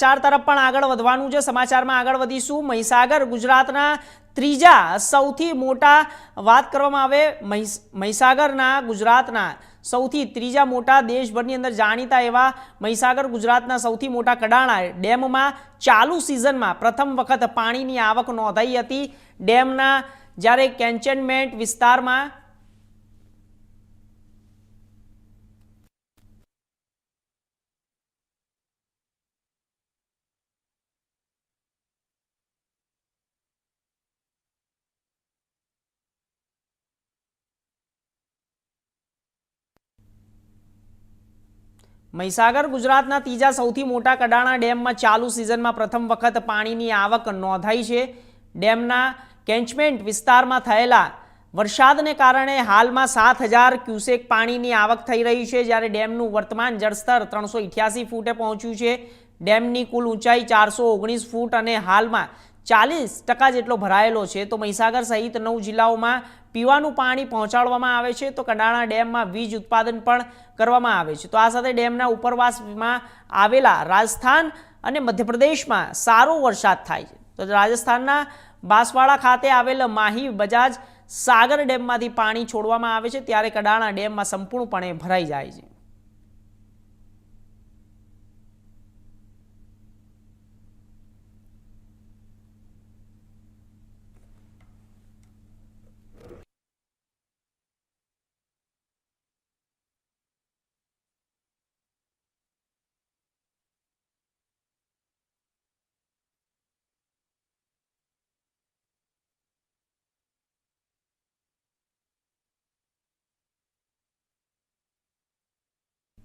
સમાચાર તરફ પણ આગળ વધવાનું છે। સમાચારમાં આગળ વધીશું। મહીસાગર ગુજરાતના ત્રીજા સૌથી મોટા વાત કરવામાં આવે મહીસાગરના ગુજરાતના સૌથી ત્રીજા મોટા દેશભરની અંદર જાણીતા એવા મહીસાગર ગુજરાતના સૌથી મોટા કડાણા ડેમમાં ચાલુ સિઝનમાં પ્રથમ વખત પાણીની આવક નોંધાઈ હતી। ડેમના જ્યારે કેન્ચનમેન્ટ વિસ્તારમાં મહીસાગર ગુજરાતના ત્રીજા સૌથી મોટા કડાણા ડેમમાં ચાલુ સિઝનમાં પ્રથમ વખત પાણીની આવક નોંધાઈ છે। ડેમના કેન્ચમેન્ટ વિસ્તારમાં થયેલા વરસાદને કારણે હાલમાં 7000 ક્યુસેક પાણીની આવક થઈ રહી છે, જ્યારે ડેમનું વર્તમાન જળસ્તર 388 ફૂટે પહોંચ્યું છે। ડેમની કુલ ઊંચાઈ 419 ફૂટ અને હાલમાં 40% જેટલો ભરાયેલો છે। તો મહીસાગર સહિત 9 જિલ્લાઓમાં પીવાનું પાણી પહોંચાડવામાં આવે છે, તો કડાણા ડેમમાં વીજ ઉત્પાદન પણ કરવામાં આવે છે। તો આ સાથે ડેમના ઉપરવાસમાં આવેલા રાજસ્થાન અને મધ્યપ્રદેશમાં સારો વરસાદ થાય છે। તો રાજસ્થાનના બાંસવાડા ખાતે આવેલ માહી બજાજ સાગર ડેમમાંથી પાણી છોડવામાં આવે છે, ત્યારે કડાણા ડેમમાં સંપૂર્ણપણે ભરાઈ જાય છે।